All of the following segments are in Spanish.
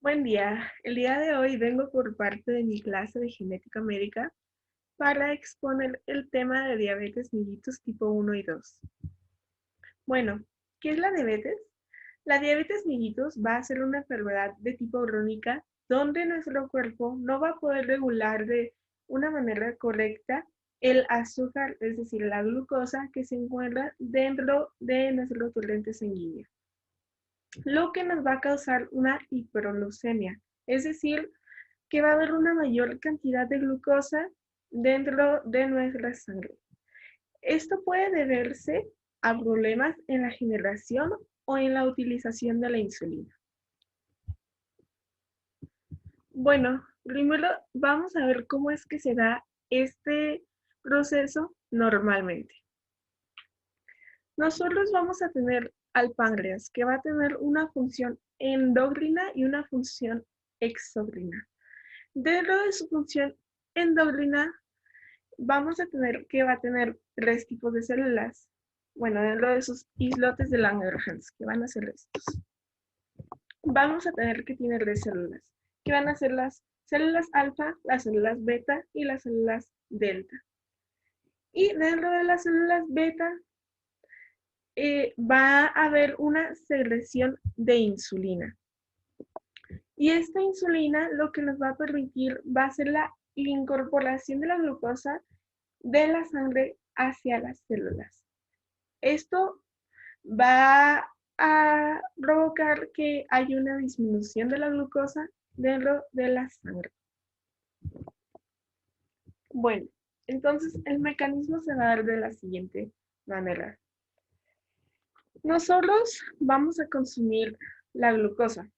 Buen día. El día de hoy vengo por parte de mi clase de genética médica para exponer el tema de diabetes mellitus tipo 1 y 2. Bueno, ¿qué es la diabetes? La diabetes mellitus va a ser una enfermedad de tipo crónica donde nuestro cuerpo no va a poder regular de una manera correcta el azúcar, es decir, la glucosa que se encuentra dentro de nuestro torrente sanguíneo, lo que nos va a causar una hiperglucemia, es decir, que va a haber una mayor cantidad de glucosa dentro de nuestra sangre. Esto puede deberse a problemas en la generación o en la utilización de la insulina. Bueno, primero vamos a ver cómo es que se da este proceso normalmente. Nosotros vamos a tener al páncreas, que va a tener una función endocrina y una función exocrina. Dentro de su función endocrina, vamos a tener que va a tener tres tipos de células. Bueno, dentro de sus islotes de Langerhans, que van a ser estos. Vamos a tener que tener tres células, que van a ser las células alfa, las células beta y las células delta. Y dentro de las células beta va a haber una secreción de insulina. Y esta insulina lo que nos va a permitir va a ser la incorporación de la glucosa de la sangre hacia las células. Esto va a provocar que haya una disminución de la glucosa dentro de la sangre. Bueno, entonces el mecanismo se va a dar de la siguiente manera. Nosotros vamos a consumir la glucosa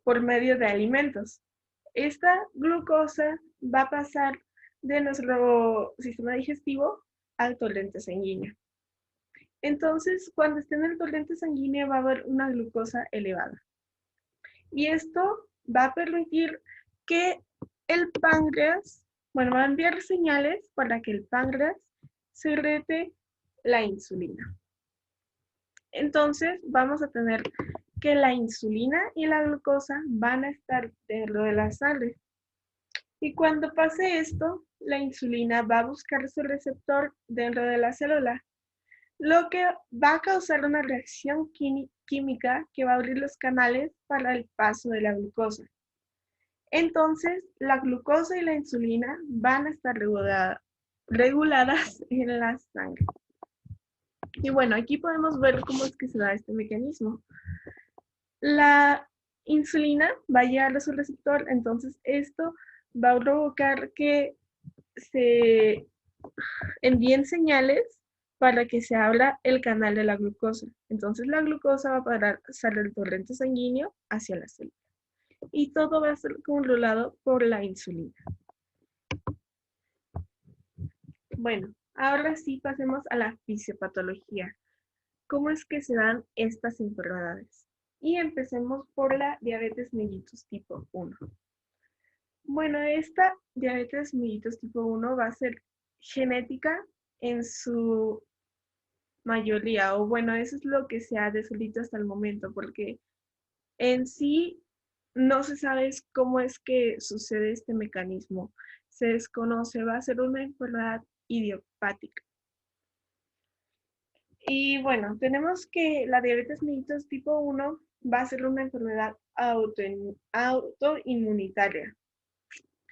por medio de alimentos. Esta glucosa va a pasar de nuestro sistema digestivo al torrente sanguíneo. Entonces, cuando esté en el torrente sanguíneo va a haber una glucosa elevada. Y esto va a permitir que el páncreas, bueno, va a enviar señales para que el páncreas secrete la insulina. Entonces, vamos a tener que la insulina y la glucosa van a estar dentro de la sangre. Y cuando pase esto, la insulina va a buscar su receptor dentro de la célula, lo que va a causar una reacción química que va a abrir los canales para el paso de la glucosa. Entonces, la glucosa y la insulina van a estar reguladas en la sangre. Y bueno, aquí podemos ver cómo es que se da este mecanismo. La insulina va a llegar a su receptor, entonces esto va a provocar que se envíen señales para que se abra el canal de la glucosa. Entonces la glucosa va a pasar del torrente sanguíneo hacia la célula. Y todo va a ser controlado por la insulina. Bueno, ahora sí pasemos a la fisiopatología. ¿Cómo es que se dan estas enfermedades? Y empecemos por la diabetes mellitus tipo 1. Bueno, esta diabetes mellitus tipo 1 va a ser genética en su mayoría, o bueno, eso es lo que se ha descrito hasta el momento, porque en sí no se sabe cómo es que sucede este mecanismo. Se desconoce, va a ser una enfermedad idiopática. Y bueno, tenemos que la diabetes mellitus tipo 1 va a ser una enfermedad autoinmunitaria,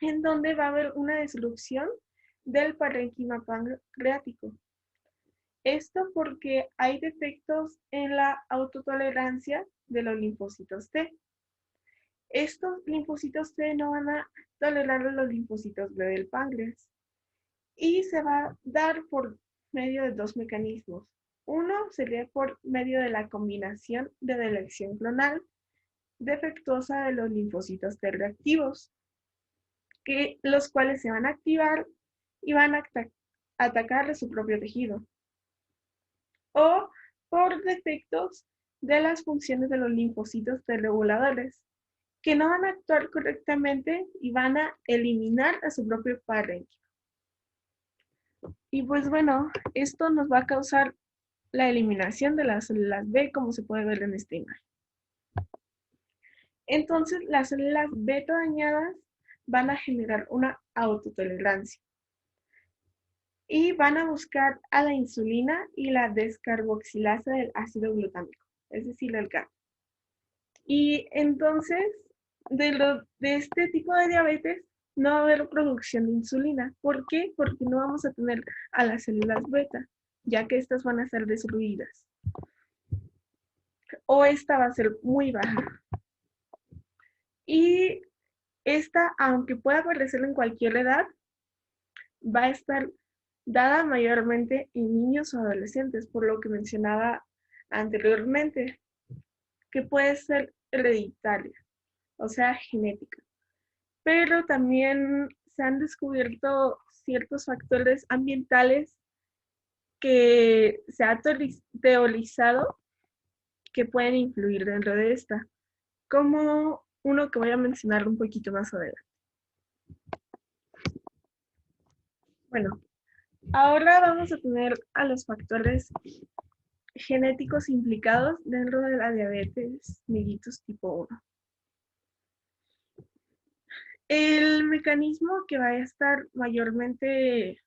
en donde va a haber una disrupción del parénquima pancreático. Esto porque hay defectos en la autotolerancia de los linfocitos T. Estos linfocitos T no van a tolerar los linfocitos B del páncreas y se va a dar por medio de dos mecanismos. Uno sería por medio de la combinación de selección clonal defectuosa de los linfocitos T reactivos, los cuales se van a activar y van a atacar a su propio tejido. O por defectos de las funciones de los linfocitos T reguladores, que no van a actuar correctamente y van a eliminar a su propio parénquima. Y pues bueno, esto nos va a causar la eliminación de las células B, como se puede ver en esta imagen. Entonces, las células beta dañadas van a generar una autotolerancia y van a buscar a la insulina y la descarboxilasa del ácido glutámico, es decir, el GAP. Y entonces, de este tipo de diabetes, no va a haber producción de insulina. ¿Por qué? Porque no vamos a tener a las células beta, ya que estas van a ser destruidas. O esta va a ser muy baja. Y esta, aunque pueda aparecer en cualquier edad, va a estar dada mayormente en niños o adolescentes, por lo que mencionaba anteriormente, que puede ser hereditaria, o sea, genética. Pero también se han descubierto ciertos factores ambientales que se ha teorizado que pueden influir dentro de esta, como uno que voy a mencionar un poquito más adelante. Bueno, ahora vamos a tener a los factores genéticos implicados dentro de la diabetes mellitus tipo 1. El mecanismo que va a estar mayormente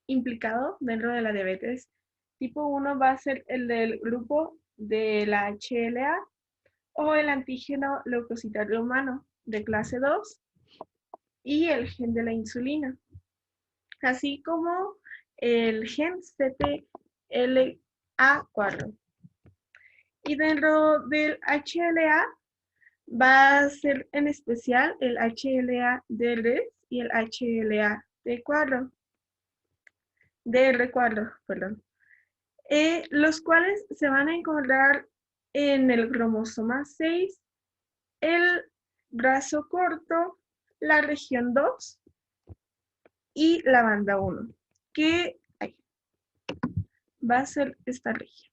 implicado dentro de la diabetes tipo 1 va a ser el del grupo de la HLA o el antígeno leucocitario humano de clase 2 y el gen de la insulina, así como el gen CTLA4. Y dentro del HLA va a ser en especial el HLA-DR y el HLA-T4, DR4, perdón, los cuales se van a encontrar en el cromosoma 6, el brazo corto, la región 2 y la banda 1, que va a ser esta región.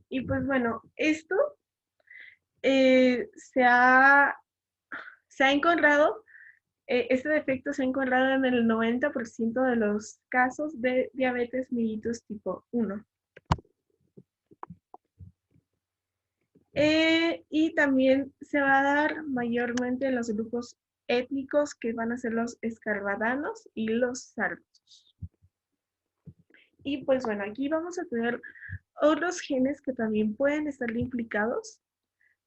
Y pues bueno, esto se ha encontrado, este defecto se ha encontrado en el 90% de los casos de diabetes mellitus tipo 1. Y también se va a dar mayormente en los grupos étnicos que van a ser los escarabadanos y los sardos. Y pues bueno, aquí vamos a tener otros genes que también pueden estar implicados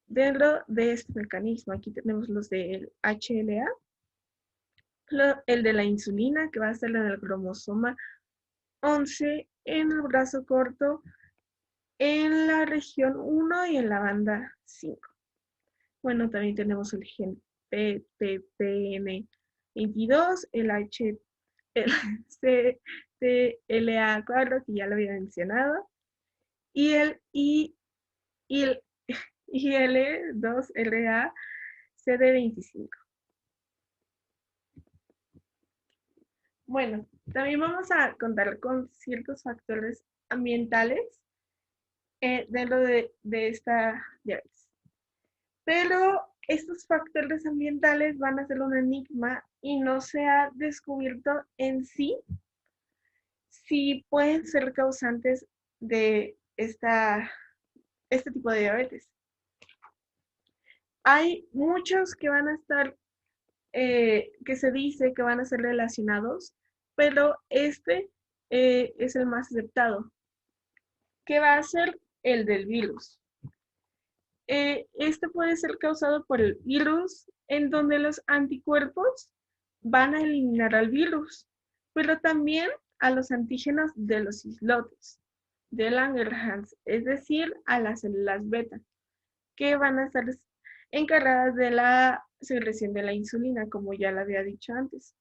dentro de este mecanismo. Aquí tenemos los del HLA, el de la insulina, que va a ser la del cromosoma 11 en el brazo corto, en la región 1 y en la banda 5. Bueno, también tenemos el gen PTPN22, el CTLA4, que ya lo había mencionado, y el IL2RA CD25. Bueno, también vamos a contar con ciertos factores ambientales dentro de esta diabetes. Pero estos factores ambientales van a ser un enigma y no se ha descubierto en sí si pueden ser causantes de este tipo de diabetes. Hay muchos que van a estar, que se dice que van a ser relacionados, pero este es el más aceptado, que va a ser el del virus. Este puede ser causado por el virus, en donde los anticuerpos van a eliminar al virus, pero también a los antígenos de los islotes de Langerhans, es decir, a las células beta, que van a estar encargadas de la secreción de la insulina, como ya lo había dicho antes.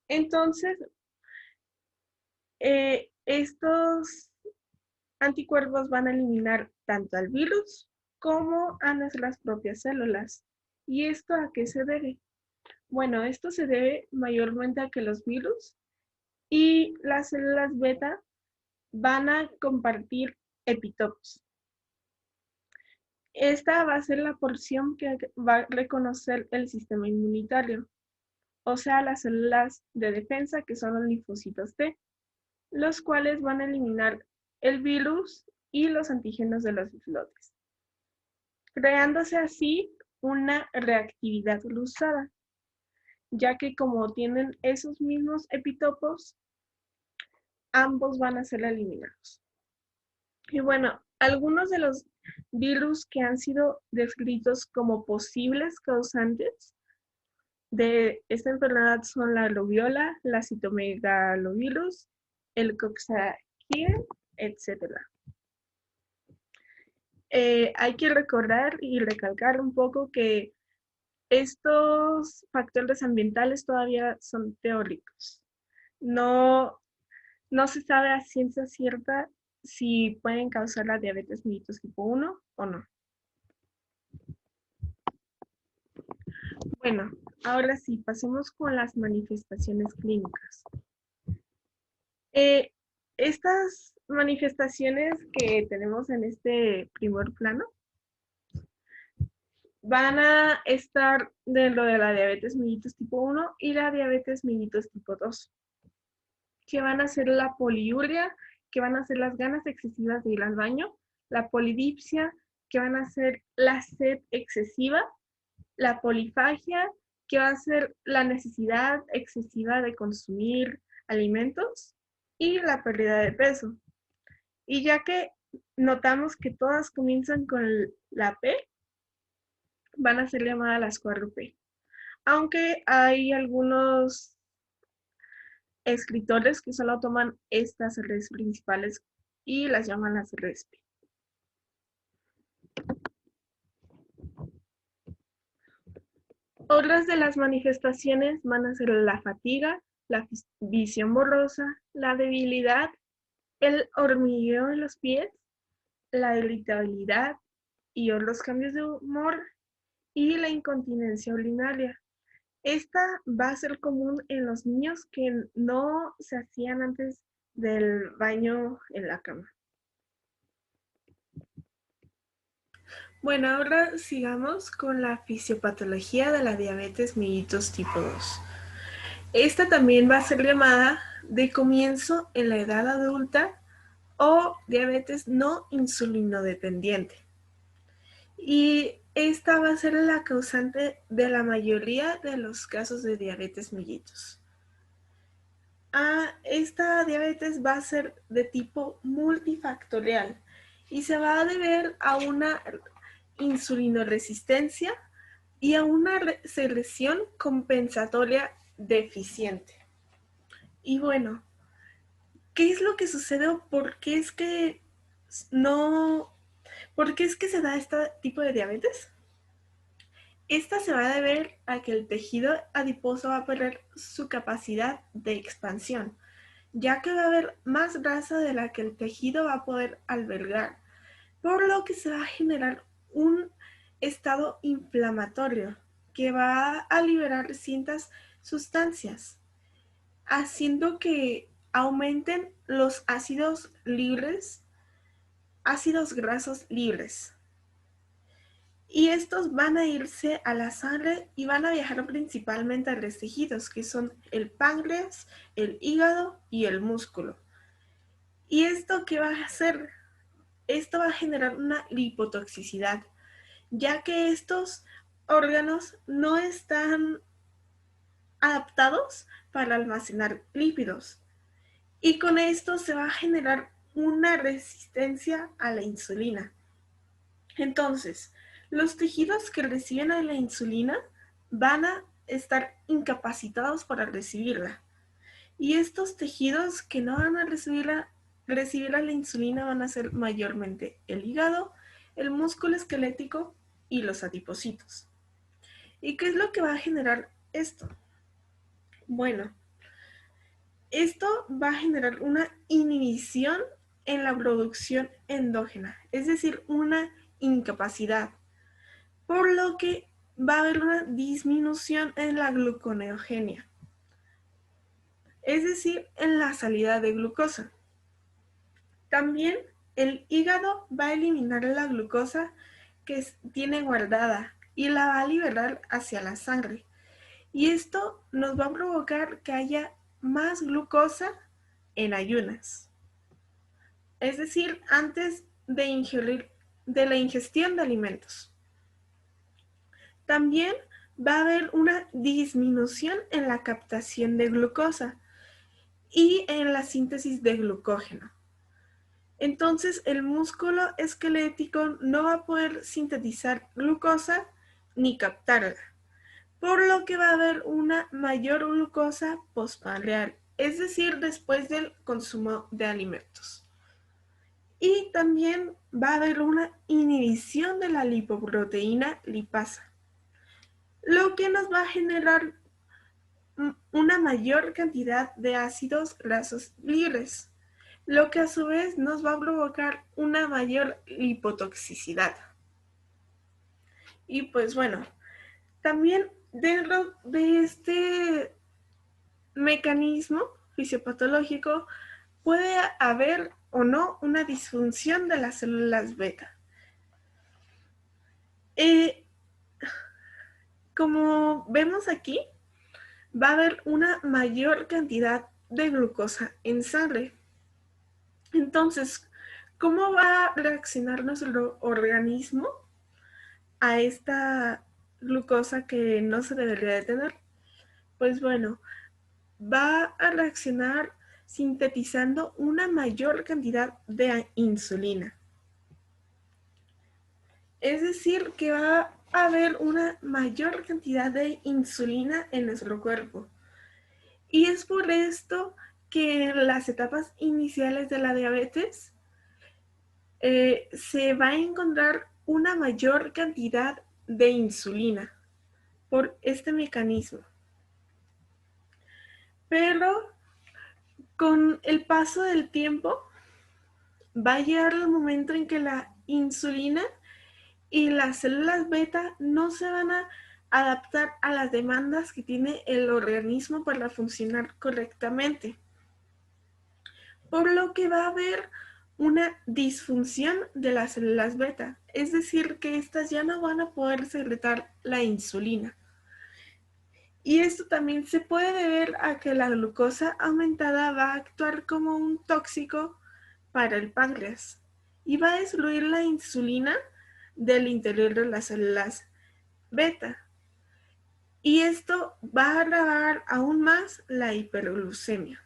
Entonces, estos anticuerpos van a eliminar tanto al virus como a nuestras propias células. ¿Y esto a qué se debe? Bueno, esto se debe mayormente a que los virus y las células beta van a compartir epitopos. Esta va a ser la porción que va a reconocer el sistema inmunitario, o sea, las células de defensa que son los linfocitos T, los cuales van a eliminar el virus y los antígenos de los islotes, creándose así una reactividad cruzada, ya que como tienen esos mismos epitopos, ambos van a ser eliminados. Y bueno, algunos de los virus que han sido descritos como posibles causantes de esta enfermedad son la rubiola, la citomegalovirus, el coxsackie, etc. Hay que recordar y recalcar un poco que estos factores ambientales todavía son teóricos. No, no se sabe a ciencia cierta si pueden causar la diabetes mellitus tipo 1 o no. Bueno, ahora sí, pasemos con las manifestaciones clínicas. Estas manifestaciones que tenemos en este primer plano van a estar dentro de la diabetes mellitus tipo 1 y la diabetes mellitus tipo 2, que van a ser la poliuria, que van a ser las ganas excesivas de ir al baño, la polidipsia, que van a ser la sed excesiva, la polifagia, que va a ser la necesidad excesiva de consumir alimentos, y la pérdida de peso. Y ya que notamos que todas comienzan con la P, van a ser llamadas las 4P. Aunque hay algunos escritores que solo toman estas redes principales y las llaman las RESP. Otras de las manifestaciones van a ser la fatiga, la visión borrosa, la debilidad, el hormigueo en los pies, la irritabilidad y otros cambios de humor y la incontinencia urinaria. Esta va a ser común en los niños que no se hacían antes del baño en la cama. Bueno, ahora sigamos con la fisiopatología de la diabetes mellitus tipo 2. Esta también va a ser llamada de comienzo en la edad adulta o diabetes no insulinodependiente. Y esta va a ser la causante de la mayoría de los casos de diabetes mellitus. Esta diabetes va a ser de tipo multifactorial y se va a deber a una insulinoresistencia y a una secreción compensatoria deficiente. Y bueno, ¿qué es lo que sucede o por qué es que se da este tipo de diabetes? Esta se va a deber a que el tejido adiposo va a perder su capacidad de expansión, ya que va a haber más grasa de la que el tejido va a poder albergar, por lo que se va a generar un estado inflamatorio que va a liberar ciertas sustancias, haciendo que aumenten los ácidos grasos libres. Y estos van a irse a la sangre y van a viajar principalmente a los tejidos, que son el páncreas, el hígado y el músculo. ¿Y esto qué va a hacer? Esto va a generar una lipotoxicidad, ya que estos órganos no están adaptados para almacenar lípidos. Y con esto se va a generar una resistencia a la insulina. Entonces, los tejidos que reciben a la insulina van a estar incapacitados para recibirla. Y estos tejidos que no van a recibir a la insulina van a ser mayormente el hígado, el músculo esquelético y los adipocitos. ¿Y qué es lo que va a generar esto? Bueno, esto va a generar una inhibición en la producción endógena, es decir, una incapacidad, por lo que va a haber una disminución en la gluconeogenia, es decir, en la salida de glucosa. También el hígado va a eliminar la glucosa que tiene guardada y la va a liberar hacia la sangre. Y esto nos va a provocar que haya más glucosa en ayunas. Es decir, antes de la ingestión de alimentos. También va a haber una disminución en la captación de glucosa y en la síntesis de glucógeno. Entonces, el músculo esquelético no va a poder sintetizar glucosa ni captarla, por lo que va a haber una mayor glucosa postprandial, es decir, después del consumo de alimentos. Y también va a haber una inhibición de la lipoproteína lipasa, lo que nos va a generar una mayor cantidad de ácidos grasos libres, lo que a su vez nos va a provocar una mayor lipotoxicidad. Y pues bueno, también dentro de este mecanismo fisiopatológico puede haber o no una disfunción de las células beta. Como vemos aquí, va a haber una mayor cantidad de glucosa en sangre. Entonces, ¿cómo va a reaccionar nuestro organismo a esta glucosa que no se debería de tener? Pues bueno, va a reaccionar sintetizando una mayor cantidad de insulina. Es decir, que va a haber una mayor cantidad de insulina en nuestro cuerpo. Y es por esto que en las etapas iniciales de la diabetes se va a encontrar una mayor cantidad de insulina por este mecanismo. Pero con el paso del tiempo va a llegar el momento en que la insulina y las células beta no se van a adaptar a las demandas que tiene el organismo para funcionar correctamente, por lo que va a haber una disfunción de las células beta, es decir, que estas ya no van a poder secretar la insulina. Y esto también se puede deber a que la glucosa aumentada va a actuar como un tóxico para el páncreas y va a destruir la insulina del interior de las células beta. Y esto va a agravar aún más la hiperglucemia.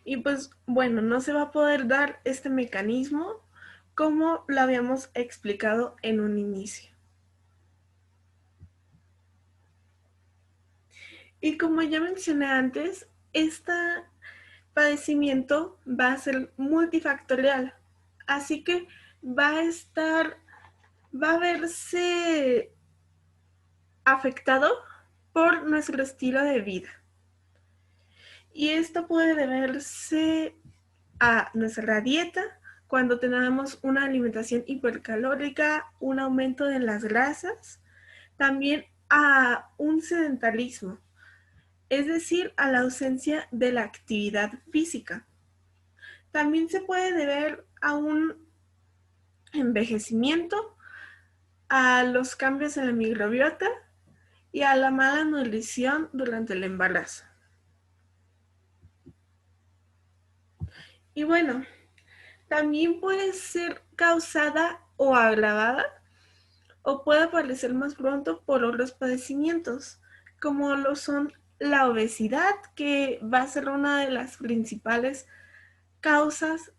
Y pues bueno, no se va a poder dar este mecanismo como lo habíamos explicado en un inicio. Y como ya mencioné antes, este padecimiento va a ser multifactorial, así que va a verse afectado por nuestro estilo de vida. Y esto puede deberse a nuestra dieta, cuando tenemos una alimentación hipercalórica, un aumento de las grasas, también a un sedentarismo, es decir, a la ausencia de la actividad física. También se puede deber a un envejecimiento, a los cambios en la microbiota y a la mala nutrición durante el embarazo. Y bueno, también puede ser causada o agravada o puede aparecer más pronto por otros padecimientos, como lo son la obesidad, que va a ser una de las principales causas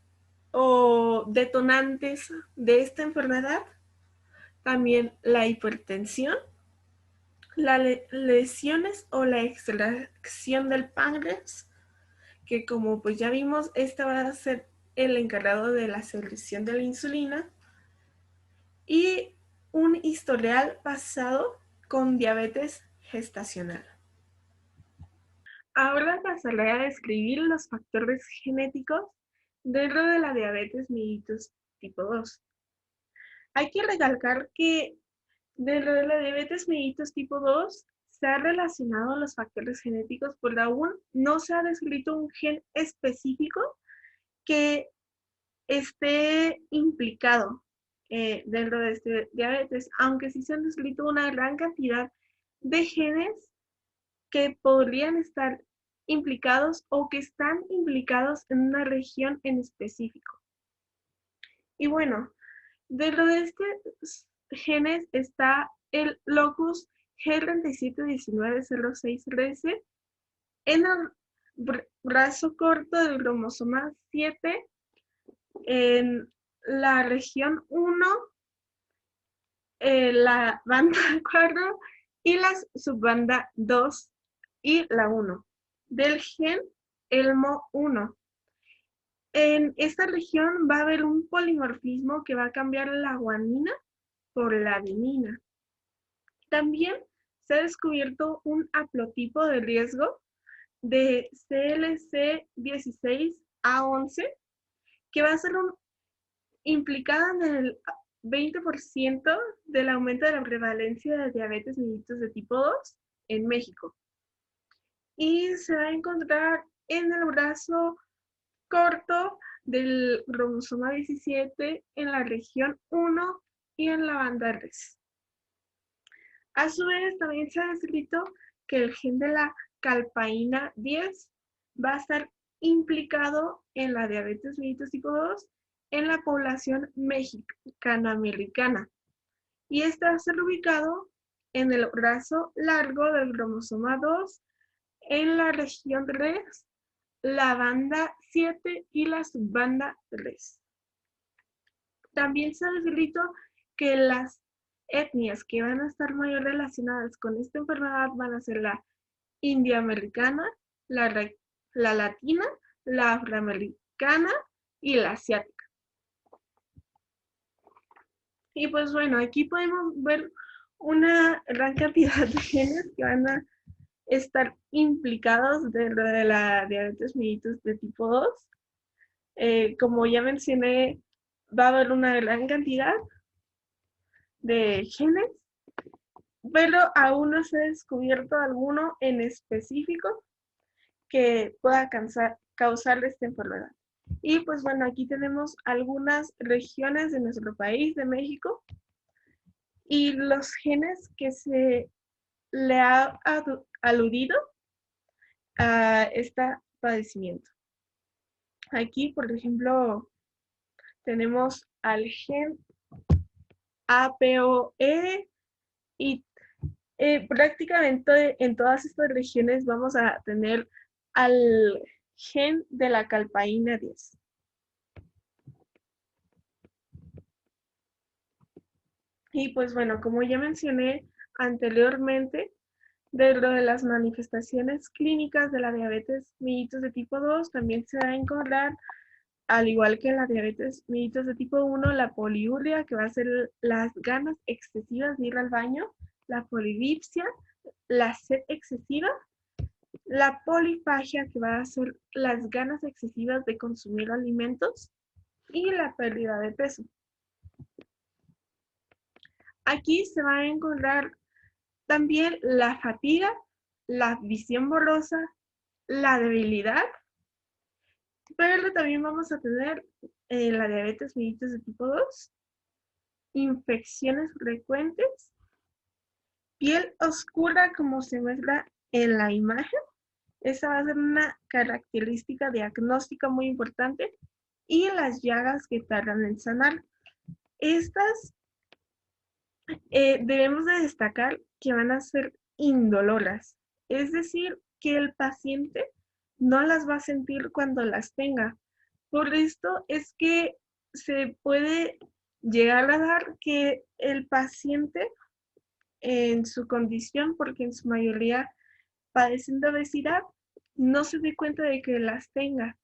o detonantes de esta enfermedad. También la hipertensión, las lesiones o la extracción del páncreas, que como pues ya vimos, esta va a ser el encargado de la secreción de la insulina, y un historial pasado con diabetes gestacional. Ahora pasaré a describir los factores genéticos dentro de la diabetes mellitus tipo 2. Hay que recalcar que dentro de la diabetes mellitus tipo 2 se ha relacionado los factores genéticos, pero aún no se ha descrito un gen específico que esté implicado dentro de este diabetes, aunque sí se han descrito una gran cantidad de genes que podrían estar implicados o que están implicados en una región en específico. Y bueno, dentro de estos genes está el locus G37190613 en el brazo corto del cromosoma 7 en la región 1, la banda 4 y la subbanda 2 y la 1 del gen ELMO1. En esta región va a haber un polimorfismo que va a cambiar la guanina por la adenina. También se ha descubierto un haplotipo de riesgo de CLC16A11 que va a ser implicada en el 20% del aumento de la prevalencia de diabetes mellitus de tipo 2 en México. Y se va a encontrar en el brazo corto del cromosoma 17 en la región 1 y en la banda res. A su vez, también se ha descrito que el gen de la calpaína 10 va a estar implicado en la diabetes mellitus tipo 2 en la población mexicana-americana. Y este va a ser ubicado en el brazo largo del cromosoma 2 en la región res, la banda 7 y la subbanda 3. También se ha descrito que las etnias que van a estar mayor relacionadas con esta enfermedad van a ser la indioamericana, la latina, la afroamericana y la asiática. Y pues bueno, aquí podemos ver una gran cantidad de genes que van a estar implicados dentro de la diabetes mellitus de tipo 2. Como ya mencioné, va a haber una gran cantidad de genes, pero aún no se ha descubierto alguno en específico que pueda causar esta enfermedad. Y pues bueno, aquí tenemos algunas regiones de nuestro país, de México, y los genes que se le ha aludido a este padecimiento. Aquí, por ejemplo, tenemos al gen APOE y prácticamente en todas estas regiones vamos a tener al gen de la calpaína 10. Y pues bueno, como ya mencioné anteriormente, dentro de las manifestaciones clínicas de la diabetes mellitus de tipo 2 también se va a encontrar, al igual que en la diabetes mellitus de tipo 1, la poliuria, que va a ser las ganas excesivas de ir al baño, la polidipsia, la sed excesiva, la polifagia, que va a ser las ganas excesivas de consumir alimentos, y la pérdida de peso. Aquí se va a encontrar también la fatiga, la visión borrosa, la debilidad, pero también vamos a tener la diabetes mellitus de tipo 2, infecciones frecuentes, piel oscura como se muestra en la imagen. Esa va a ser una característica diagnóstica muy importante. Y las llagas que tardan en sanar. Estas debemos de destacar que van a ser indoloras. Es decir, que el paciente no las va a sentir cuando las tenga. Por esto es que se puede llegar a dar que el paciente en su condición, porque en su mayoría padecen de obesidad, no se dé cuenta de que las tenga.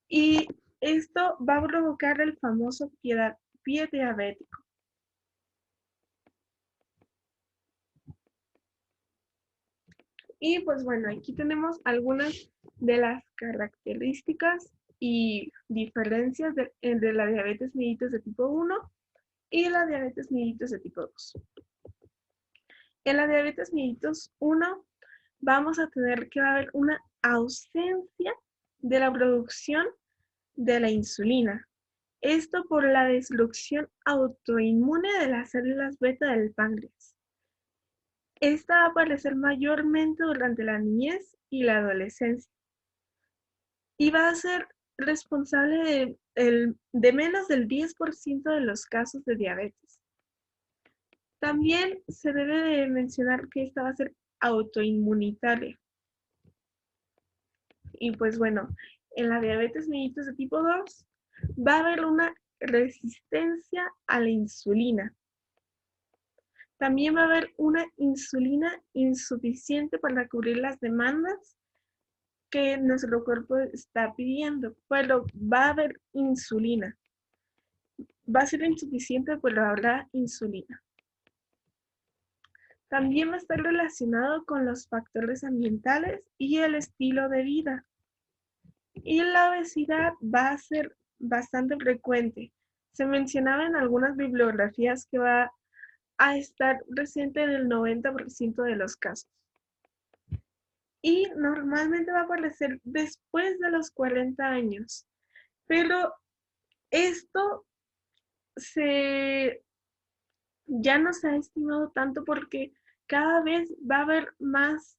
Y esto va a provocar el famoso pie diabético. Y pues bueno, aquí tenemos algunas de las características y diferencias entre la diabetes mellitus de tipo 1 y la diabetes mellitus de tipo 2. En la diabetes mellitus 1 vamos a tener que haber una ausencia de la producción de la insulina. Esto por la destrucción autoinmune de las células beta del páncreas. Esta va a aparecer mayormente durante la niñez y la adolescencia y va a ser responsable de menos del 10% de los casos de diabetes. También se debe de mencionar que esta va a ser autoinmunitaria. Y pues bueno, en la diabetes mellitus de tipo 2 va a haber una resistencia a la insulina. También va a haber una insulina insuficiente para cubrir las demandas que nuestro cuerpo está pidiendo, pero va a haber insulina. Va a ser insuficiente, pero habrá insulina. También va a estar relacionado con los factores ambientales y el estilo de vida. Y la obesidad va a ser bastante frecuente. Se mencionaba en algunas bibliografías que va a estar presente en el 90% de los casos. Y normalmente va a aparecer después de los 40 años. Pero esto ya no se ha estimado tanto porque cada vez va a haber más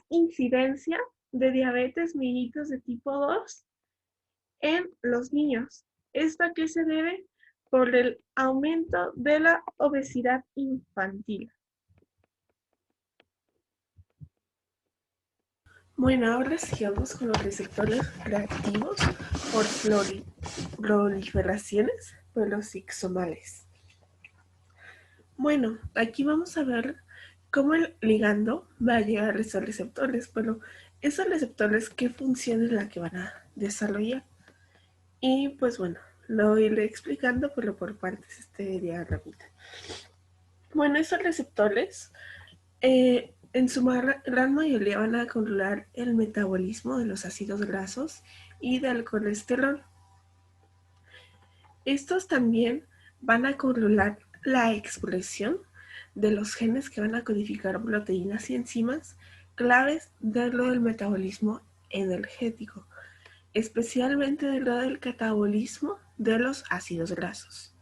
incidencia de diabetes mellitus de tipo 2 en los niños. ¿Esto a qué se debe? Por el aumento de la obesidad infantil. Bueno, ahora sigamos con los receptores reactivos por proliferaciones peroxisomales. Bueno, aquí vamos a ver cómo el ligando va a llegar a esos receptores, pero esos receptores, ¿qué función es la que van a desarrollar? Y pues bueno, lo iré explicando, pero por partes este diagramita. Bueno, esos receptores en su gran mayoría van a controlar el metabolismo de los ácidos grasos y del colesterol. Estos también van a controlar la expresión de los genes que van a codificar proteínas y enzimas claves dentro del metabolismo energético, especialmente dentro del catabolismo de los ácidos grasos.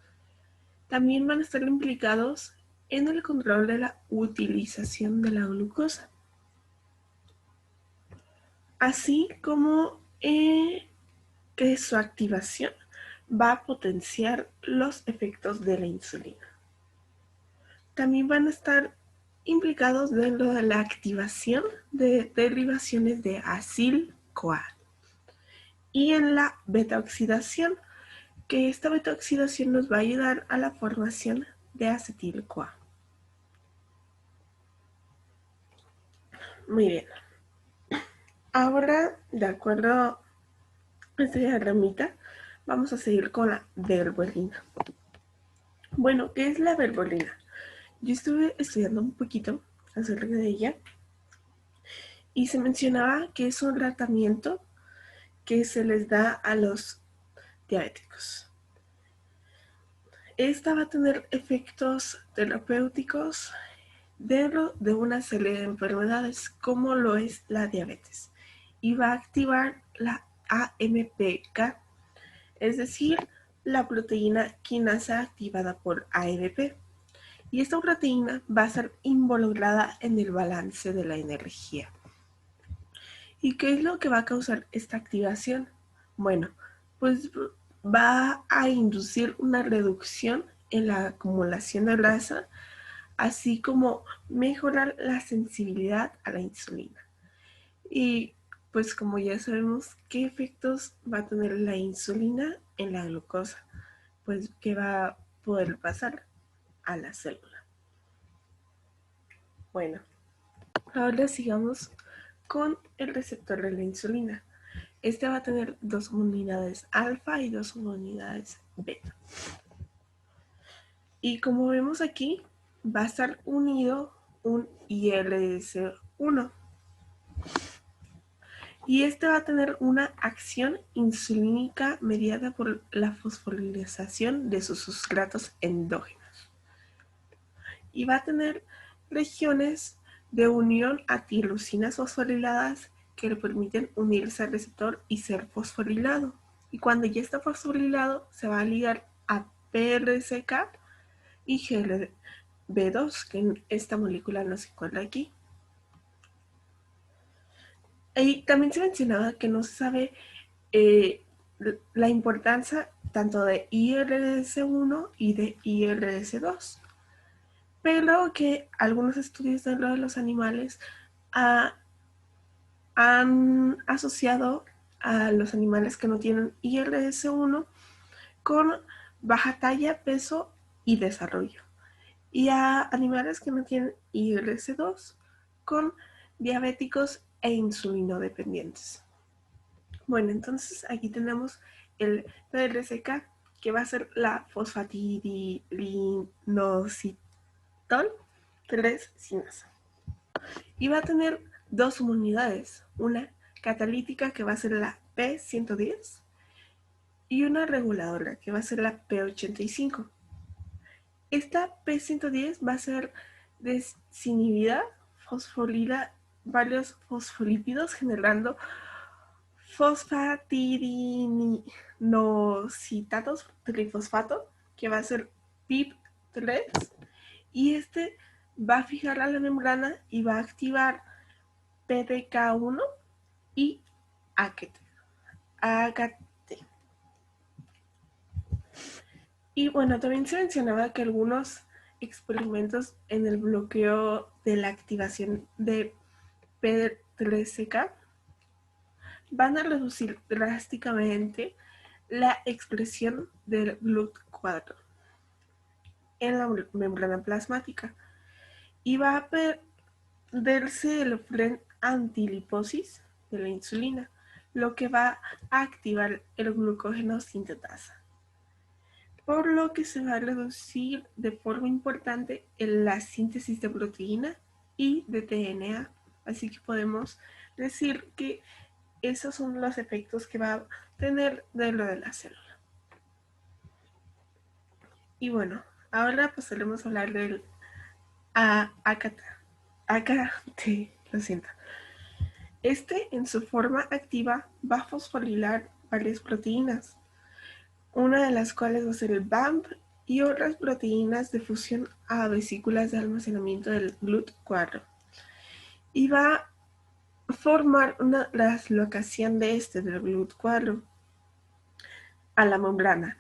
También van a estar implicados en el control de la utilización de la glucosa, así como que su activación va a potenciar los efectos de la insulina. También van a estar implicados dentro de la activación de derivaciones de acil-CoA y en la beta-oxidación, que esta beta-oxidación nos va a ayudar a la formación de acetil-CoA. Muy bien. Ahora, de acuerdo a esta diagramita, vamos a seguir con la berberina. Bueno, ¿qué es la berberina? Yo estuve estudiando un poquito acerca de ella y se mencionaba que es un tratamiento que se les da a los diabéticos. Esta va a tener efectos terapéuticos dentro de una serie de enfermedades como lo es la diabetes y va a activar la AMPK, es decir, la proteína quinasa activada por AMP. Y esta proteína va a ser involucrada en el balance de la energía. ¿Y qué es lo que va a causar esta activación? Bueno, pues va a inducir una reducción en la acumulación de grasa, así como mejorar la sensibilidad a la insulina. Y pues como ya sabemos, ¿qué efectos va a tener la insulina en la glucosa? Pues que va a poder pasar a la célula. Bueno, ahora sigamos con el receptor de la insulina. Este va a tener 2 unidades alfa y 2 unidades beta. Y como vemos aquí, va a estar unido un ILS1. Y este va a tener una acción insulínica mediada por la fosforilación de sus sustratos endógenos. Y va a tener regiones de unión a tirosinas fosforiladas que le permiten unirse al receptor y ser fosforilado. Y cuando ya está fosforilado, se va a ligar a PRCK y GLB B2, que en esta molécula no se encuentra aquí. Y también se mencionaba que no se sabe la importancia tanto de IRS1 y de IRS2, pero que algunos estudios dentro de los animales han asociado a los animales que no tienen IRS1 con baja talla, peso y desarrollo, y a animales que no tienen IRS2 con diabéticos e insulinodependientes. Bueno, entonces aquí tenemos el PRCK, que va a ser la fosfatidilinositol 3 sinasa. Y va a tener dos subunidades, una catalítica que va a ser la P110 y una reguladora que va a ser la P85. Esta P110 va a ser desinhibida, fosfolila varios fosfolípidos generando fosfatidinosinatato trifosfato, que va a ser PIP3, y este va a fijar a la membrana y va a activar PDK1 y AKT. Y bueno, también se mencionaba que algunos experimentos en el bloqueo de la activación de P3CK van a reducir drásticamente la expresión del GLUT4 en la membrana plasmática y va a perderse el fren antiliposis de la insulina, lo que va a activar el glucógeno sintetasa, por lo que se va a reducir de forma importante en la síntesis de proteína y de DNA. Así que podemos decir que esos son los efectos que va a tener dentro de la célula. Y bueno, ahora pasaremos a hablar del AKT, lo siento. Este, en su forma activa, va a fosforilar varias proteínas, una de las cuales va a ser el BAMP y otras proteínas de fusión a vesículas de almacenamiento del GLUT4. Y va a formar una translocación de del GLUT4 a la membrana.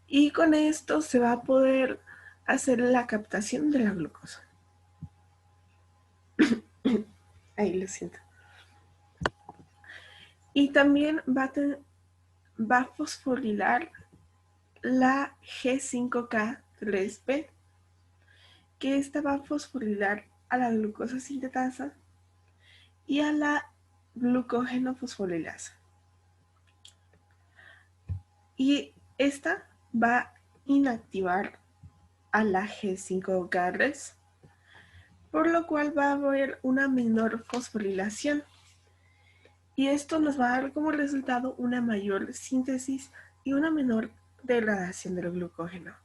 Y con esto se va a poder hacer la captación de la glucosa. Ahí lo siento. Y también va a fosforilar la G5K3B, que esta va a fosforilar a la glucosa sintetasa y a la glucógeno fosforilasa. Y esta va a inactivar a la G5K3, por lo cual va a haber una menor fosforilación. Y esto nos va a dar como resultado una mayor síntesis y una menor degradación del glucógeno.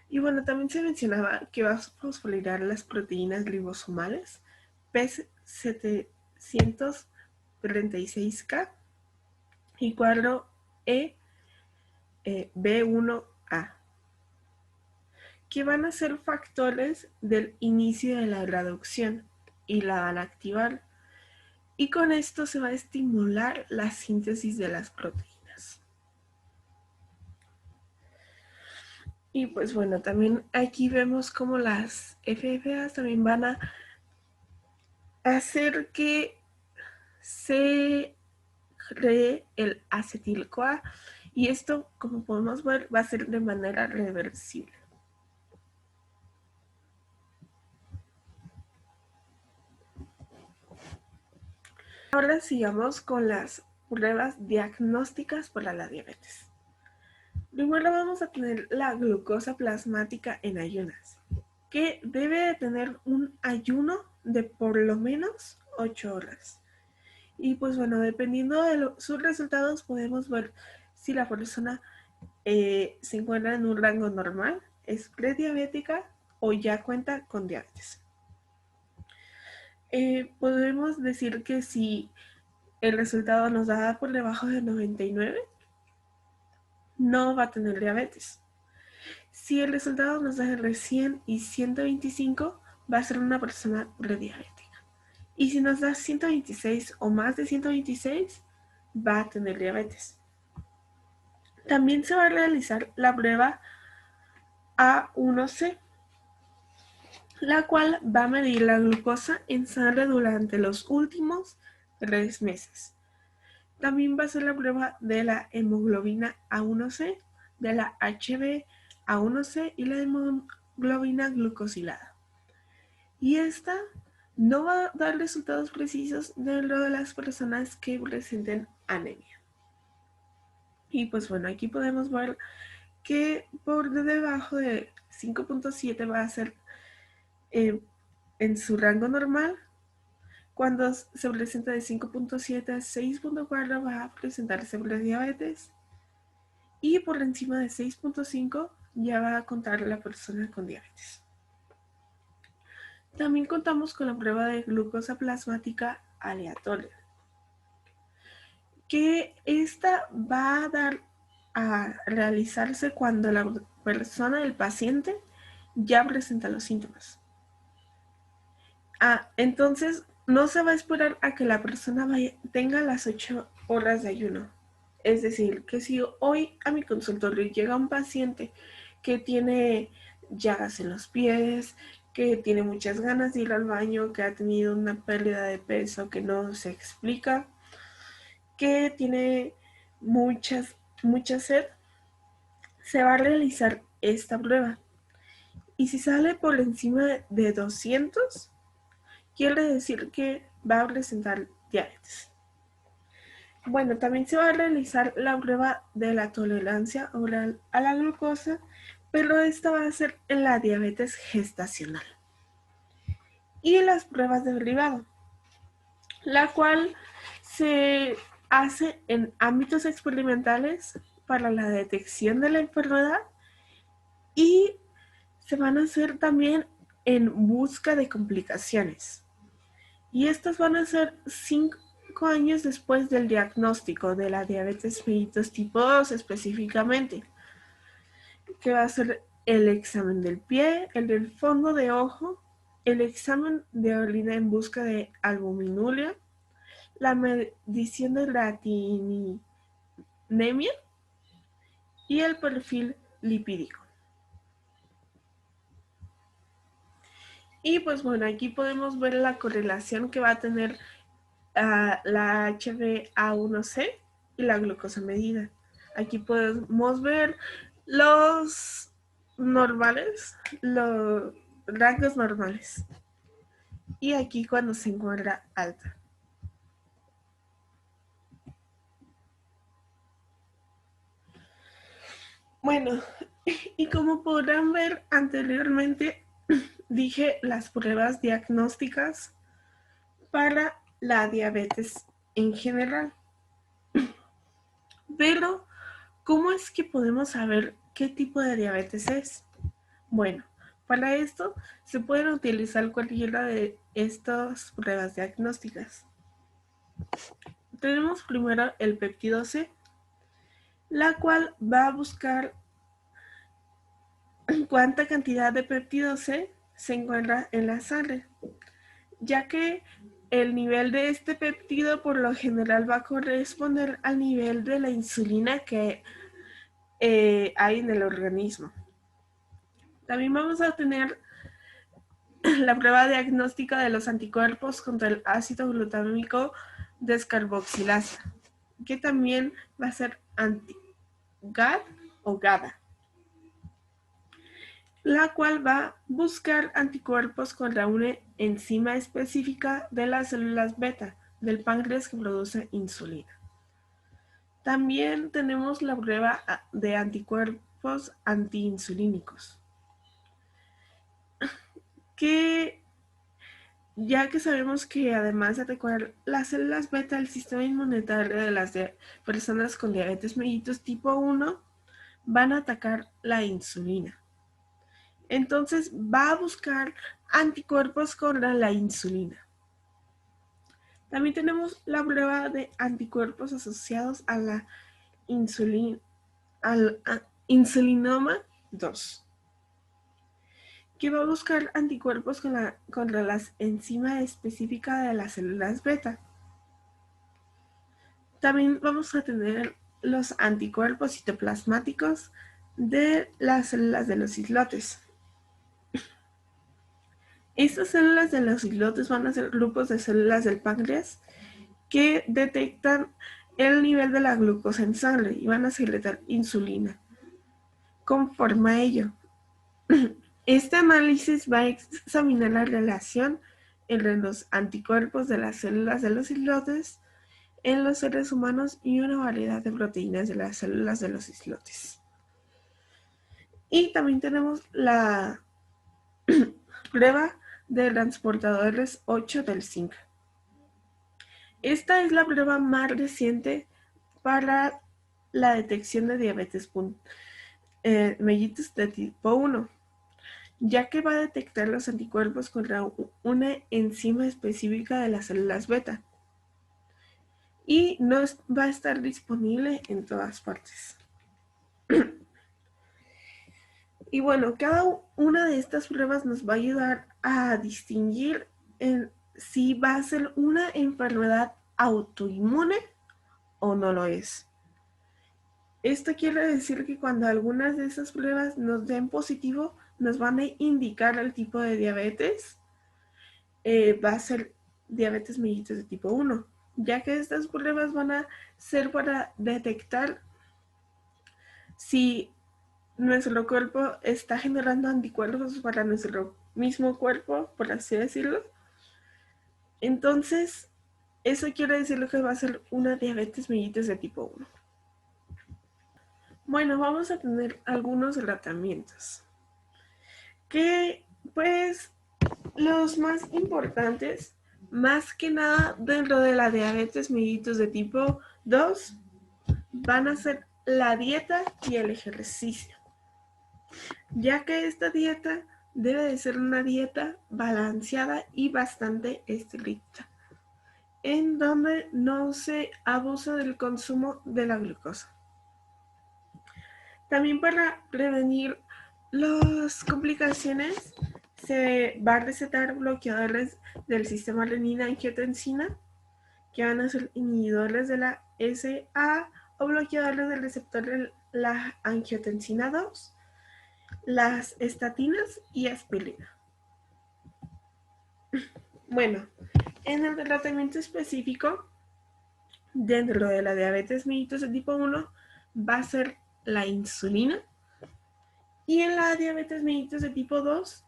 Y bueno, también se mencionaba que va a fosforilar las proteínas ribosomales P736K y cuadro B1A, que van a ser factores del inicio de la reducción y la van a activar. Y con esto se va a estimular la síntesis de las proteínas. Y pues bueno, también aquí vemos como las FFAs también van a hacer que se cree el acetil-CoA, y esto, como podemos ver, va a ser de manera reversible. Ahora sigamos con las pruebas diagnósticas para la diabetes. Primero vamos a tener la glucosa plasmática en ayunas, que debe de tener un ayuno de por lo menos 8 horas. Y pues bueno, dependiendo de sus resultados podemos ver si la persona se encuentra en un rango normal, es prediabética o ya cuenta con diabetes. Podemos decir que si el resultado nos da por debajo de 99, no va a tener diabetes. Si el resultado nos da entre 100 y 125, va a ser una persona prediabética. Y si nos da 126 o más de 126, va a tener diabetes. También se va a realizar la prueba A1C, la cual va a medir la glucosa en sangre durante los últimos 3 meses. También va a ser la prueba de la hemoglobina A1C, de la HbA1c y la hemoglobina glucosilada. Y esta no va a dar resultados precisos dentro de las personas que presenten anemia. Y pues bueno, aquí podemos ver que por debajo de 5.7 va a ser en su rango normal. Cuando se presenta de 5.7 a 6.4 va a presentarse prediabetes. Y por encima de 6.5 ya va a contar la persona con diabetes. También contamos con la prueba de glucosa plasmática aleatoria, que esta va a dar a realizarse cuando la persona, el paciente, ya presenta los síntomas. Entonces no se va a esperar a que la persona tenga las 8 horas de ayuno. Es decir, que si hoy a mi consultorio llega un paciente que tiene llagas en los pies, que tiene muchas ganas de ir al baño, que ha tenido una pérdida de peso que no se explica, que tiene mucha sed, se va a realizar esta prueba. Y si sale por encima de 200, quiere decir que va a presentar diabetes. Bueno, también se va a realizar la prueba de la tolerancia oral a la glucosa, pero esta va a ser en la diabetes gestacional. Y las pruebas de derivado, la cual se hace en ámbitos experimentales para la detección de la enfermedad y se van a hacer también en busca de complicaciones. Y estas van a ser 5 años después del diagnóstico de la diabetes mellitus tipo 2 específicamente, que va a ser el examen del pie, el del fondo de ojo, el examen de orina en busca de albuminuria, la medición de la tineemia y el perfil lipídico. Y pues bueno, aquí podemos ver la correlación que va a tener la HbA1c y la glucosa medida. Aquí podemos ver los normales, los rangos normales. Y aquí cuando se encuentra alta. Bueno, y como podrán ver anteriormente, dije las pruebas diagnósticas para la diabetes en general. Pero, ¿cómo es que podemos saber qué tipo de diabetes es? Bueno, para esto se pueden utilizar cualquiera de estas pruebas diagnósticas. Tenemos primero el péptido C, la cual va a buscar cuánta cantidad de péptido C se encuentra en la sangre, ya que el nivel de este péptido por lo general va a corresponder al nivel de la insulina que hay en el organismo. También vamos a tener la prueba diagnóstica de los anticuerpos contra el ácido glutámico descarboxilasa, que también va a ser anti-GAD o GADA, la cual va a buscar anticuerpos contra una enzima específica de las células beta del páncreas que produce insulina. También tenemos la prueba de anticuerpos antiinsulínicos, que ya que sabemos que además de atacar las células beta del sistema inmunitario de las personas con diabetes mellitus tipo 1, van a atacar la insulina. Entonces va a buscar anticuerpos contra la insulina. También tenemos la prueba de anticuerpos asociados a la insulinoma 2, que va a buscar anticuerpos contra las enzimas específicas de las células beta. También vamos a tener los anticuerpos citoplasmáticos de las células de los islotes. Estas células de los islotes van a ser grupos de células del páncreas que detectan el nivel de la glucosa en sangre y van a secretar insulina. Conforme a ello, este análisis va a examinar la relación entre los anticuerpos de las células de los islotes en los seres humanos y una variedad de proteínas de las células de los islotes. Y también tenemos la prueba de transportadores 8 del zinc. Esta es la prueba más reciente para la detección de diabetes mellitus de tipo 1, ya que va a detectar los anticuerpos contra una enzima específica de las células beta y no va a estar disponible en todas partes. Y bueno, cada una de estas pruebas nos va a ayudar a distinguir si va a ser una enfermedad autoinmune o no lo es. Esto quiere decir que cuando algunas de esas pruebas nos den positivo, nos van a indicar el tipo de diabetes. Va a ser diabetes mellitus de tipo 1, ya que estas pruebas van a ser para detectar si nuestro cuerpo está generando anticuerpos para nuestro mismo cuerpo, por así decirlo. Entonces, eso quiere decir que va a ser una diabetes mellitus de tipo 1. Bueno, vamos a tener algunos tratamientos. Que, pues, los más importantes, más que nada dentro de la diabetes mellitus de tipo 2, van a ser la dieta y el ejercicio, ya que esta dieta debe de ser una dieta balanceada y bastante estricta, en donde no se abusa del consumo de la glucosa. También para prevenir las complicaciones se va a recetar bloqueadores del sistema renina-angiotensina, que van a ser inhibidores de la SA o bloqueadores del receptor de la angiotensina 2, las estatinas y aspirina. Bueno, en el tratamiento específico, dentro de la diabetes mellitus de tipo 1, va a ser la insulina, y en la diabetes mellitus de tipo 2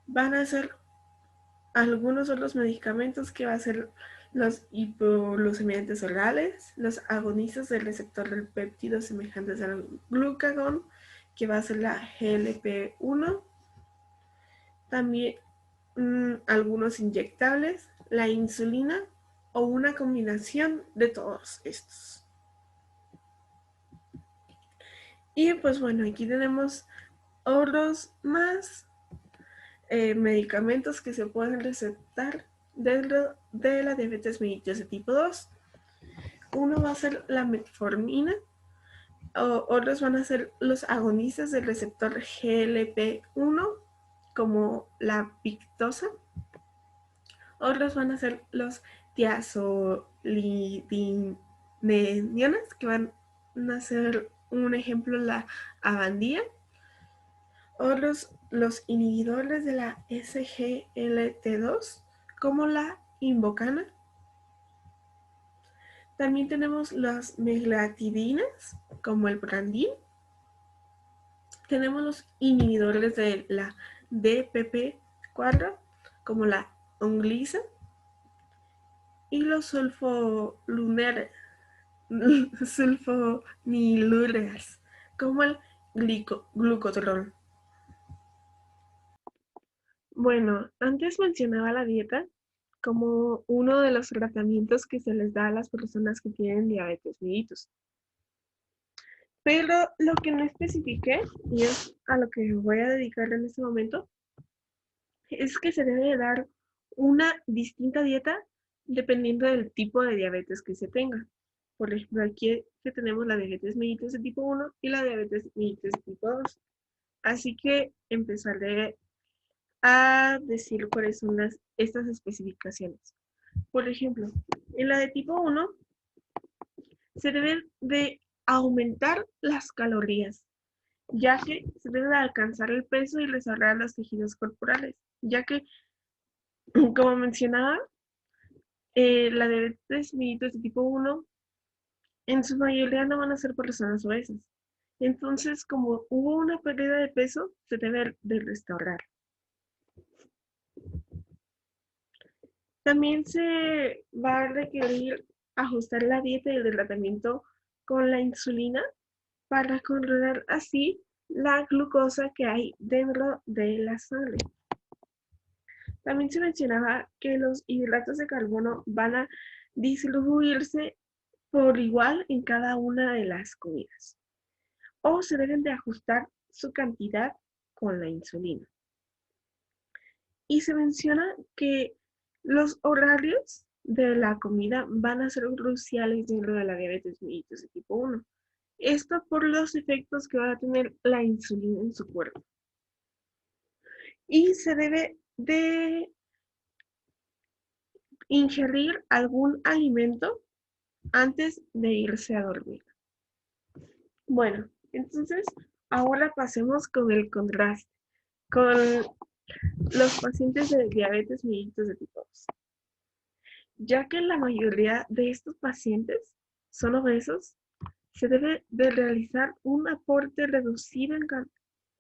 van a ser algunos otros medicamentos que va a ser los hipoglucemiantes orales, los agonistas del receptor del péptido semejantes al glucagón, que va a ser la GLP-1, también algunos inyectables, la insulina o una combinación de todos estos. Y pues bueno, aquí tenemos otros más medicamentos que se pueden recetar dentro de la diabetes mellitus de tipo 2. Uno va a ser la metformina, otros van a ser los agonistas del receptor GLP-1, como la Victoza. Otros van a ser los tiazolidinedionas, que van a ser un ejemplo la Avandia. Otros los inhibidores de la SGLT2, como la Invokana. También tenemos las meglatidinas, como el Brandin. Tenemos los inhibidores de la DPP4, como la Onglyza. Y los sulfonilureas, como el glucotrol. Bueno, antes mencionaba la dieta como uno de los tratamientos que se les da a las personas que tienen diabetes mellitus. Pero lo que no especifiqué, y es a lo que voy a dedicar en este momento, es que se debe dar una distinta dieta dependiendo del tipo de diabetes que se tenga. Por ejemplo, aquí que tenemos la diabetes mellitus de tipo 1 y la diabetes mellitus de tipo 2. Así que empezaré a decir cuáles son estas especificaciones. Por ejemplo, en la de tipo 1 se deben de aumentar las calorías, ya que se debe de alcanzar el peso y restaurar los tejidos corporales, ya que, como mencionaba, la diabetes mellitus de tipo 1 en su mayoría no van a ser personas obesas. Entonces, como hubo una pérdida de peso, se debe de restaurar. También se va a requerir ajustar la dieta y el tratamiento con la insulina para controlar así la glucosa que hay dentro de la sangre. También se mencionaba que los hidratos de carbono van a distribuirse por igual en cada una de las comidas, o se deben de ajustar su cantidad con la insulina. Y se menciona que los horarios de la comida van a ser cruciales dentro de la diabetes mellitus de tipo 1. Esto por los efectos que va a tener la insulina en su cuerpo. Y se debe de ingerir algún alimento antes de irse a dormir. Bueno, entonces ahora pasemos con el contraste, con los pacientes de diabetes mellitus de tipo 2. Ya que la mayoría de estos pacientes son obesos, se debe de realizar un aporte reducido en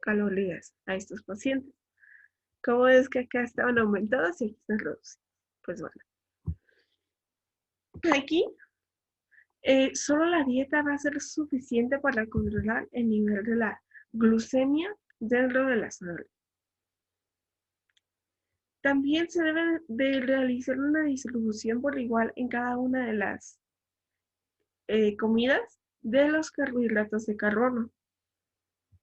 calorías a estos pacientes. ¿Cómo es que acá estaban aumentados y aquí están reducidos? Pues bueno, aquí solo la dieta va a ser suficiente para controlar el nivel de la glucemia dentro de la sangre. También se debe de realizar una distribución por igual en cada una de las comidas de los carbohidratos de carbono.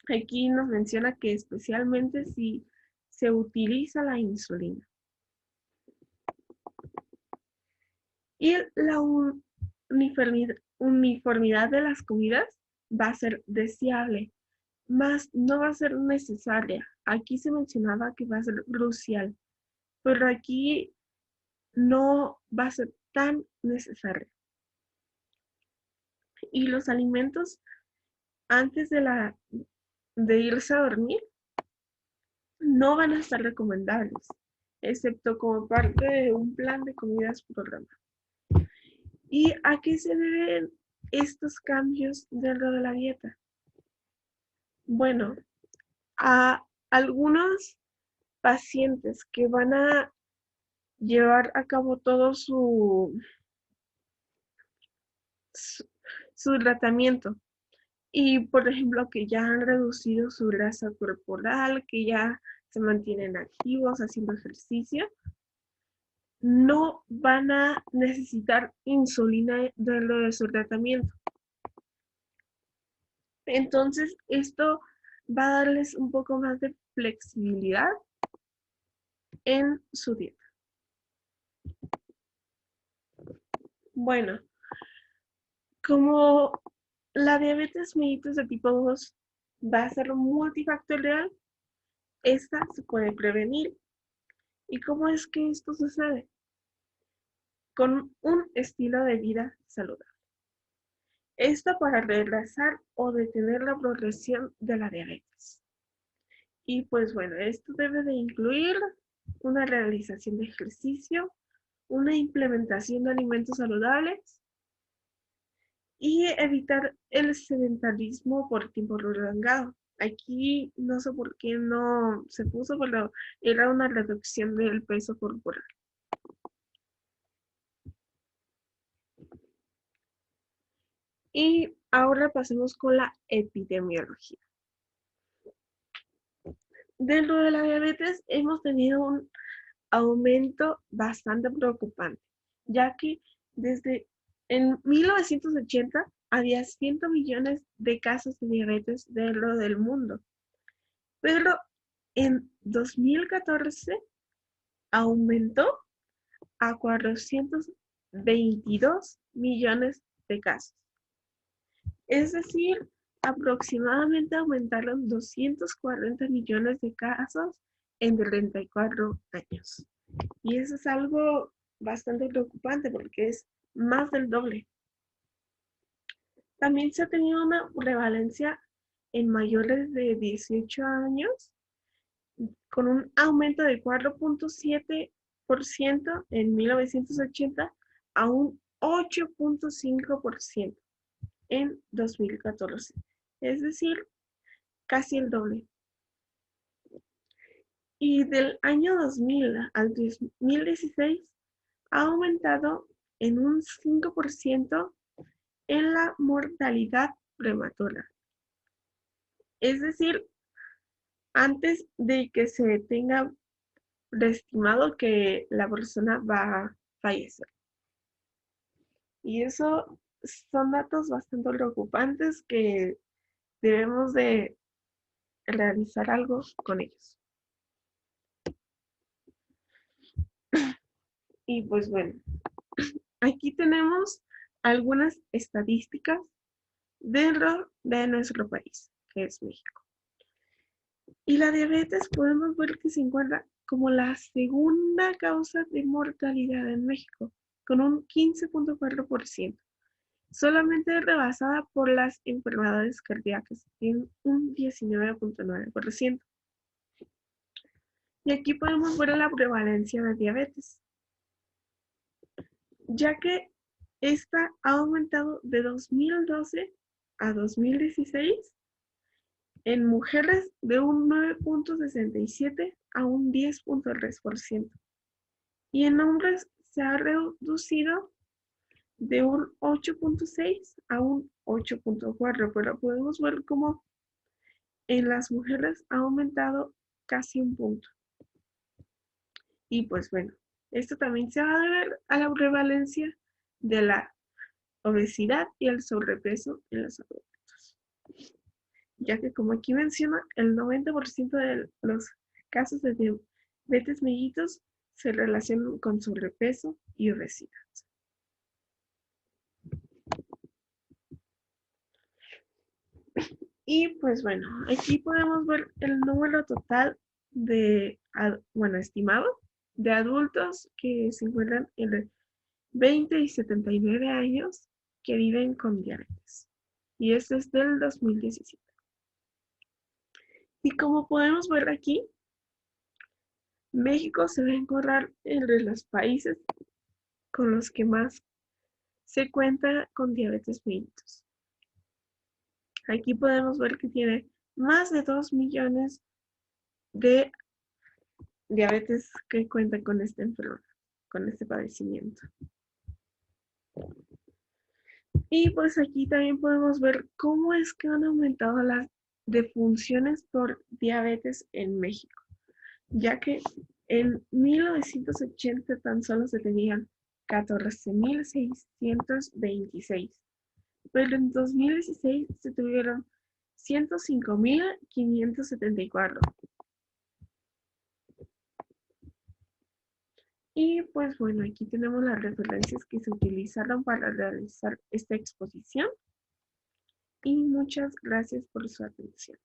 Aquí nos menciona que especialmente si se utiliza la insulina. Y la uniformidad de las comidas va a ser deseable, más no va a ser necesaria. Aquí se mencionaba que va a ser crucial, pero aquí no va a ser tan necesario. Y los alimentos antes de irse a dormir no van a estar recomendables, excepto como parte de un plan de comidas programa. ¿Y a qué se deben estos cambios dentro de la dieta? Bueno, a algunos pacientes que van a llevar a cabo todo su tratamiento y, por ejemplo, que ya han reducido su grasa corporal, que ya se mantienen activos haciendo ejercicio, no van a necesitar insulina dentro de su tratamiento. Entonces, esto va a darles un poco más de flexibilidad en su dieta. Bueno, como la diabetes mellitus de tipo 2 va a ser multifactorial, esta se puede prevenir. ¿Y cómo es que esto sucede? Con un estilo de vida saludable. Esto para retrasar o detener la progresión de la diabetes. Y pues bueno, esto debe de incluir una realización de ejercicio, una implementación de alimentos saludables y evitar el sedentarismo por tiempo prolongado. Aquí no sé por qué no se puso, pero era una reducción del peso corporal. Y ahora pasemos con la epidemiología. Dentro de la diabetes hemos tenido un aumento bastante preocupante, ya que desde en 1980 había 100 millones de casos de diabetes dentro del mundo, pero en 2014 aumentó a 422 millones de casos. Es decir, aproximadamente aumentaron 240 millones de casos en 34 años. Y eso es algo bastante preocupante porque es más del doble. También se ha tenido una prevalencia en mayores de 18 años con un aumento de 4.7% en 1980 a un 8.5% en 2014. Es decir, casi el doble. Y del año 2000 al 2016 ha aumentado en un 5% en la mortalidad prematura. Es decir, antes de que se tenga estimado que la persona va a fallecer. Y eso son datos bastante preocupantes que debemos de realizar algo con ellos. Y pues bueno, aquí tenemos algunas estadísticas dentro de nuestro país, que es México. Y la diabetes podemos ver que se encuentra como la segunda causa de mortalidad en México, con un 15.4%, solamente rebasada por las enfermedades cardíacas en un 19.9%. Y aquí podemos ver la prevalencia de diabetes, ya que esta ha aumentado de 2012 a 2016 en mujeres de un 9.67 a un 10.3%. Y en hombres se ha reducido de un 8.6 a un 8.4, pero podemos ver cómo en las mujeres ha aumentado casi un punto. Y pues bueno, esto también se va a deber a la prevalencia de la obesidad y el sobrepeso en los adultos, ya que como aquí menciona, el 90% de los casos de diabetes mellitus se relacionan con sobrepeso y obesidad. Y pues bueno, aquí podemos ver el número total de, estimado de adultos que se encuentran entre 20 y 79 años que viven con diabetes. Y este es del 2017. Y como podemos ver aquí, México se va a encontrar entre los países con los que más se cuenta con diabetes mellitus. Aquí podemos ver que tiene más de 2 millones de diabetes que cuentan con esta enfermedad, con este padecimiento. Y pues aquí también podemos ver cómo es que han aumentado las defunciones por diabetes en México, ya que en 1980 tan solo se tenían 14.626, pero en 2016 se tuvieron 105.574. Y pues bueno, aquí tenemos las referencias que se utilizaron para realizar esta exposición. Y muchas gracias por su atención.